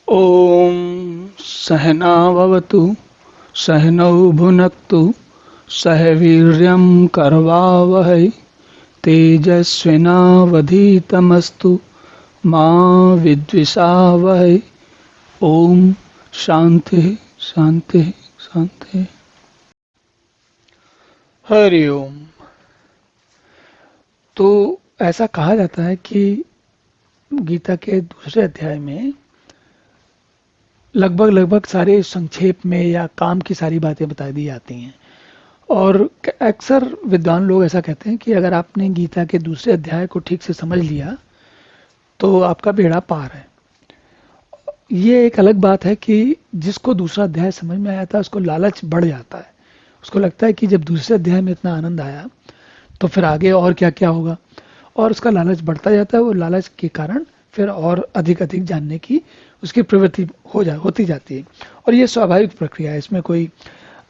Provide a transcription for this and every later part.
ॐ सहनाववतु सहनौ भुनक्तु सह वीर्यं करवावहै तेजस्विनावधीतमस्तु मा विद्विषावहै। ओम शांति शांति शांति। हरि ओम। तो ऐसा कहा जाता है कि गीता के दूसरे अध्याय में लगभग सारे संक्षेप में या काम की सारी बातें बता दी जाती हैं। और अक्सर विद्वान लोग ऐसा कहते हैं कि अगर आपने गीता के दूसरे अध्याय को ठीक से समझ लिया तो आपका बेड़ा पार है। ये एक अलग बात है कि जिसको दूसरा अध्याय समझ में आया था उसको लालच बढ़ जाता है। उसको लगता है कि जब दूसरे अध्याय में इतना आनंद आया तो फिर आगे और क्या क्या होगा, और उसका लालच बढ़ता जाता है। वो लालच के कारण फिर और अधिक अधिक जानने की उसकी प्रवृत्ति होती जाती है। और ये स्वाभाविक प्रक्रिया है। इसमें कोई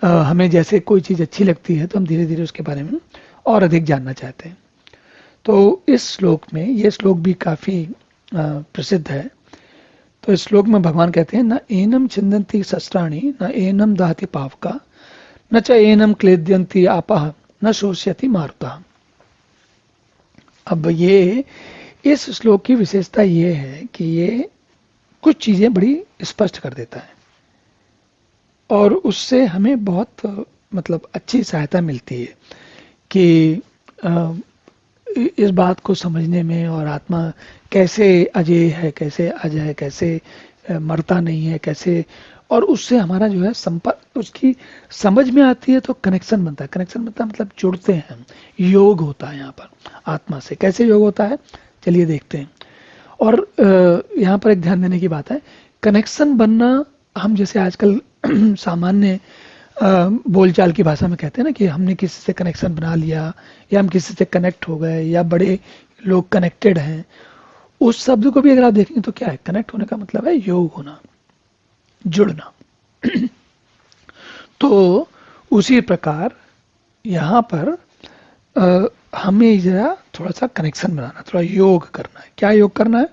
हमें जैसे कोई चीज़ अच्छी लगती है तो हम धीरे धीरे उसके बारे में और अधिक जानना चाहते हैं। तो इस श्लोक में ये श्लोक भी काफ़ी प्रसिद्ध है। तो इस श्लोक में भगवान कहते हैं, न एनम छिंदन्ति शस्त्राणि न एनम दहति पावका न च एनम क्लेद्यन्ति आपः न शोष्यति मारुतः। अब ये इस श्लोक की विशेषता ये है कि ये कुछ चीज़ें बड़ी स्पष्ट कर देता है और उससे हमें बहुत मतलब अच्छी सहायता मिलती है कि इस बात को समझने में, और आत्मा कैसे अजय है, कैसे अज है, कैसे मरता नहीं है, कैसे, और उससे हमारा जो है संपर्क उसकी समझ में आती है तो कनेक्शन बनता है। कनेक्शन बनता है मतलब जुड़ते हैं, योग होता है यहाँ पर आत्मा से। कैसे योग होता है चलिए देखते हैं। और यहाँ पर एक ध्यान देने की बात है, कनेक्शन बनना हम जैसे आजकल सामान्य बोलचाल की भाषा में कहते हैं ना कि हमने किसी से कनेक्शन बना लिया या हम किसी से कनेक्ट हो गए या बड़े लोग कनेक्टेड हैं। उस शब्द को भी अगर आप देखेंगे तो क्या है, कनेक्ट होने का मतलब है योग होना, जुड़ना। तो उसी प्रकार यहाँ पर हमें जरा थोड़ा सा कनेक्शन बनाना, थोड़ा योग करना है। क्या योग करना है?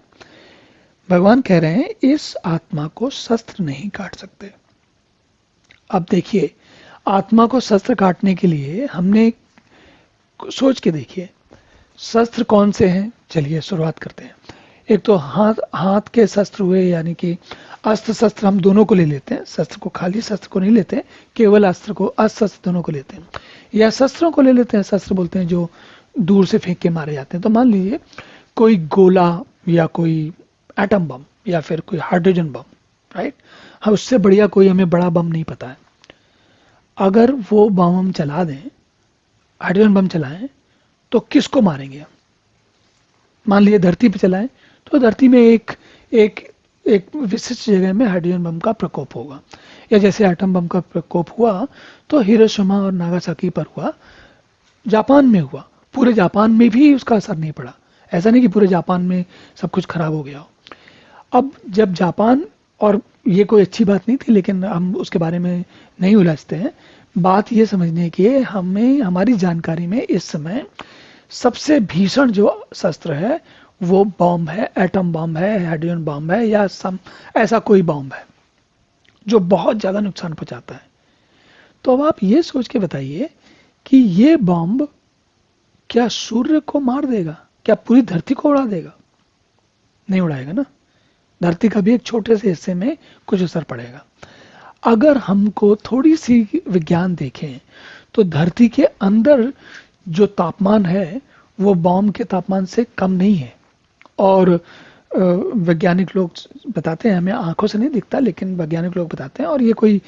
भगवान कह रहे हैं इस आत्मा को शस्त्र नहीं काट सकते। अब देखिए, आत्मा को शस्त्र काटने के लिए हमने सोच के देखिए शस्त्र कौन से हैं। चलिए शुरुआत करते हैं। एक तो हाथ के शस्त्र हुए, यानी कि अस्त्र शस्त्र हम दोनों को ले लेते हैं। शस्त्र को, खाली शस्त्र को नहीं लेते, केवल अस्त्र को, अस्त्र शस्त्र दोनों को लेते हैं। या शस्त्रों को ले लेते हैं। शस्त्र बोलते हैं जो दूर से फेंक के मारे जाते हैं। तो मान लीजिए कोई गोला या कोई एटम बम या फिर कोई हाइड्रोजन बम, राइट। हाँ, उससे बढ़िया कोई हमें बड़ा बम नहीं पता है। अगर वो बम हम चला दें, हाइड्रोजन बम चलाएं, तो किसको मारेंगे हम? मान लीजिए धरती पे चलाएं तो धरती में एक एक एक विशिष्ट जगह में हाइड्रोजन बम का प्रकोप होगा। या जैसे एटम बम का प्रकोप हुआ तो हिरोशिमा और नागासाकी पर हुआ, जापान में हुआ। पूरे जापान में भी उसका असर नहीं पड़ा। ऐसा नहीं कि पूरे जापान में सब कुछ खराब हो गया हो। अब जब जापान, और ये कोई अच्छी बात नहीं थी लेकिन हम उसके बारे में नहीं उलझते हैं। बात ये समझने की है, हमें हमारी जानकारी में इस समय सबसे भीषण जो शस्त्र है वो बॉम्ब है, एटम बॉम्ब है, हाइड्रोजन बॉम्ब है, या ऐसा कोई बॉम्ब है जो बहुत ज़्यादा नुकसान पहुंचाता है। तो अब आप ये सोच के बताइए कि ये बॉम्ब क्या सूर्य को मार देगा? क्या पूरी धरती को उड़ा देगा? नहीं उड़ाएगा ना। धरती का भी एक छोटे से हिस्से में कुछ असर पड़ेगा। अगर हमको थोड़ी सी विज्ञान देखें तो धरती के अंदर जो तापमान है वो बॉम्ब के तापमान से कम नहीं है। और वैज्ञानिक लोग बताते हैं, हमें आंखों से नहीं दिखता लेकिन वैज्ञानिक लोग बताते हैं। और ये कोई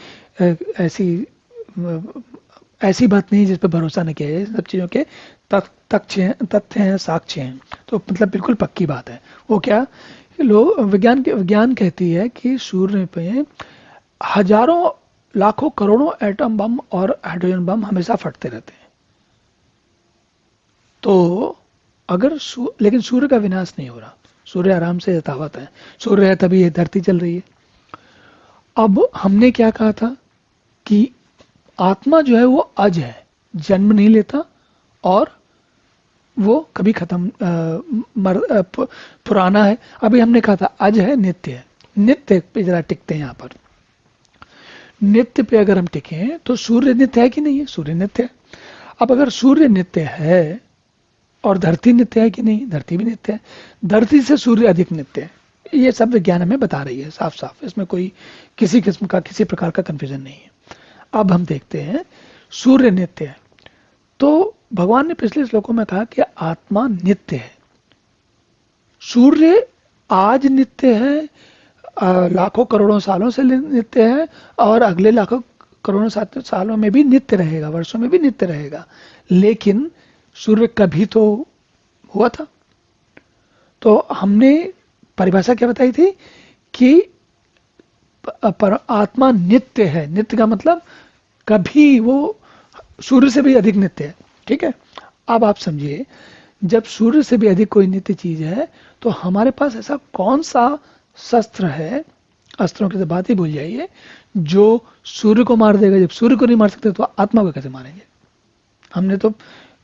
ऐसी बात नहीं जिस पर भरोसा नहीं किया जाए। सब चीज़ों के तथ्य हैं, साक्ष्य हैं। तो मतलब बिल्कुल पक्की बात है। वो क्या, लोग विज्ञान कहती है कि सूर्य पे हजारों लाखों करोड़ों एटम बम और हाइड्रोजन बम हमेशा फटते रहते हैं। तो अगर लेकिन सूर्य का विनाश नहीं हो रहा। सूर्य आराम से यथावत है। सूर्य है तभी ये धरती चल रही है। अब हमने क्या कहा था कि आत्मा जो है वो अज है, जन्म नहीं लेता और वो कभी खत्म पुराना है। अभी हमने कहा था अज है, नित्य है। नित्य पे जरा टिकते हैं। यहाँ पर नित्य पे अगर हम टिके तो सूर्य नित्य है कि नहीं है? सूर्य नित्य है। अब अगर सूर्य नित्य है और धरती नित्य है कि नहीं? धरती भी नित्य है। धरती से सूर्य अधिक नित्य है। ये सब विज्ञान हमें बता रही है साफ साफ, इसमें कोई किसी किस्म का किसी प्रकार का कंफ्यूजन नहीं है। अब हम देखते हैं सूर्य नित्य है, तो भगवान ने पिछले श्लोकों में कहा कि आत्मा नित्य है। सूर्य आज नित्य है, लाखों करोड़ों सालों से नित्य है, और अगले लाखों करोड़ों सालों में भी नित्य रहेगा, वर्षों में भी नित्य रहेगा। लेकिन सूर्य कभी तो हुआ था। तो हमने परिभाषा क्या बताई थी कि पर आत्मा नित्य है। नित्य का मतलब कभी वो सूर्य से भी अधिक नित्य है। ठीक है, अब आप समझिए, जब सूर्य से भी अधिक कोई नित्य चीज है तो हमारे पास ऐसा कौन सा शस्त्र है, अस्त्रों की तो बात ही भूल जाइए, जो सूर्य को मार देगा। जब सूर्य को नहीं मार सकते तो आत्मा को कैसे मारेंगे? हमने तो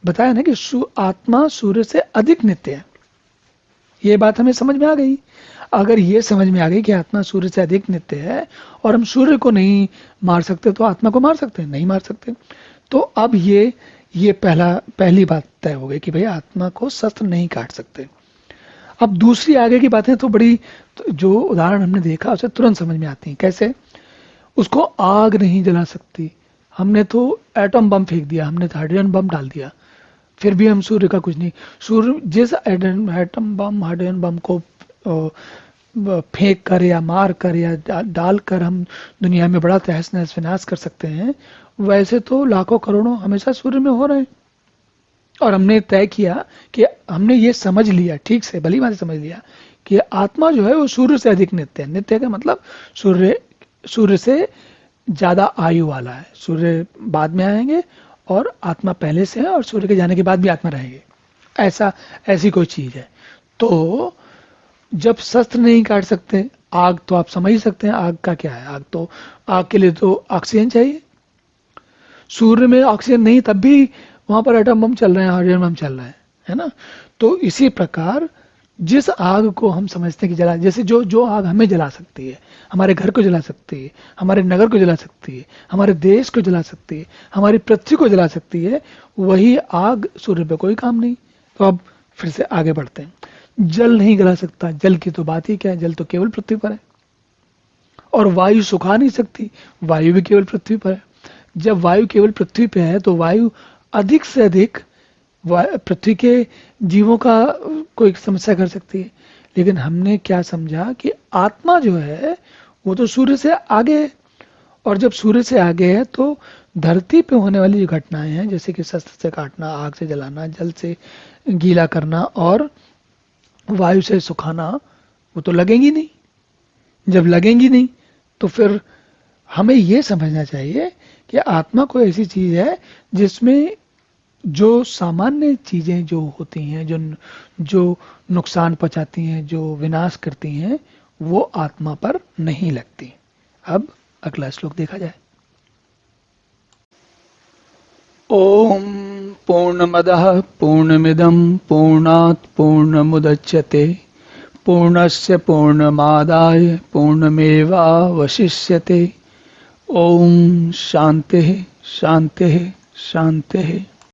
बताया ना कि आत्मा सूर्य से अधिक नित्य है। ये बात हमें समझ में आ गई। अगर ये समझ में आ गई कि आत्मा सूर्य से अधिक नित्य है और हम सूर्य को नहीं मार सकते तो आत्मा को मार सकते हैं? नहीं मार सकते। तो अब ये पहली बात तय हो गई कि भाई आत्मा को शस्त्र नहीं काट सकते। अब दूसरी आगे की बातें तो बड़ी, जो उदाहरण हमने देखा उसे तुरंत समझ में आती हैं। कैसे? उसको आग नहीं जला सकती। हमने तो एटम बम फेंक दिया, हमने तो हाइड्रोजन बम डाल दिया, फिर भी हम सूर्य का कुछ नहीं। सूर्य जिस एटम बम हाइड्रोजन बम को फेंक कर या मार कर या डाल कर हम दुनिया में बड़ा तहस नहस विनाश कर सकते हैं, वैसे तो लाखों करोड़ों हमेशा सूर्य में हो रहे हैं। और हमने तय किया कि हमने ये समझ लिया, ठीक से भली बात समझ लिया कि आत्मा जो है वो सूर्य से अधिक नित्य है। नित्य का मतलब सूर्य से ज्यादा आयु वाला है। सूर्य बाद में आएंगे और आत्मा पहले से है, और सूर्य के जाने के बाद भी आत्मा रहेगी, ऐसी कोई चीज है। तो जब शस्त्र नहीं काट सकते, आग तो आप समझ ही सकते हैं आग का क्या है। आग के लिए तो ऑक्सीजन चाहिए। सूर्य में ऑक्सीजन नहीं, तब भी वहां पर एटम बम चल रहे हैं, हाइड्रोजन बम चल रहे हैं, है ना। तो इसी प्रकार जिस आग को हम समझते हैं कि जला, जैसे जो आग हमें जला सकती है, हमारे घर को जला सकती है, हमारे नगर को जला सकती है, हमारे देश को जला सकती है, हमारी पृथ्वी को जला सकती है, वही आग सूर्य पे कोई काम नहीं। तो अब फिर से आगे बढ़ते हैं। जल नहीं जला सकता, जल की तो बात ही क्या है, जल तो केवल पृथ्वी पर है। और वायु सुखा नहीं सकती, वायु भी केवल पृथ्वी पर है। जब वायु केवल पृथ्वी पे है तो वायु अधिक से अधिक पृथ्वी के जीवों का कोई समस्या कर सकती है। लेकिन हमने क्या समझा कि आत्मा जो है वो तो सूर्य से आगे है, और जब सूर्य से आगे है तो धरती पे होने वाली जो घटनाएं हैं, जैसे कि शस्त्र से काटना, आग से जलाना, जल से गीला करना और वायु से सुखाना, वो तो लगेंगी नहीं। जब लगेंगी नहीं तो फिर हमें ये समझना चाहिए कि आत्मा कोई ऐसी चीज है जिसमें जो सामान्य चीजें जो होती हैं, जो नुकसान पहुंचाती हैं, जो विनाश करती हैं, वो आत्मा पर नहीं लगती। अब अगला श्लोक देखा जाए। ओम पूर्णमदः पूर्णमिदं पूर्णात् पूर्णमुदच्यते पूर्णस्य पूर्णमादाय पूर्णमेवावशिष्यते। ओम शांति शांति शांति।